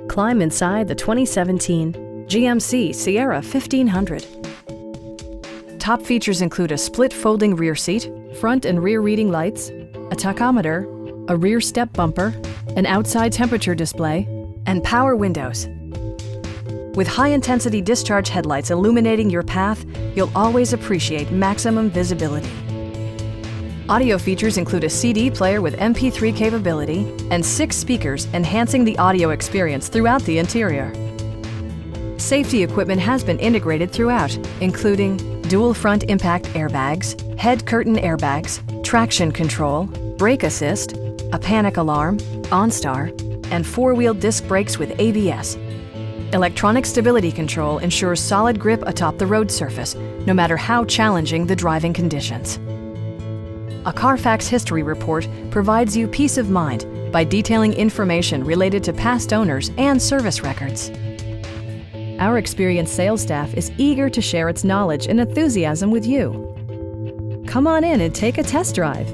Climb inside the 2017 GMC Sierra 1500. Top features include a split folding rear seat, front and rear reading lights, a tachometer, a rear step bumper, an outside temperature display, and power windows. With high-intensity discharge headlights illuminating your path, you'll always appreciate maximum visibility. Audio features include a CD player with MP3 capability and 6 speakers enhancing the audio experience throughout the interior. Safety equipment has been integrated throughout, including dual front impact airbags, head curtain airbags, traction control, brake assist, a panic alarm, OnStar, and 4-wheel disc brakes with ABS. Electronic stability control ensures solid grip atop the road surface, no matter how challenging the driving conditions. A Carfax history report provides you peace of mind by detailing information related to past owners and service records. Our experienced sales staff is eager to share its knowledge and enthusiasm with you. Come on in and take a test drive.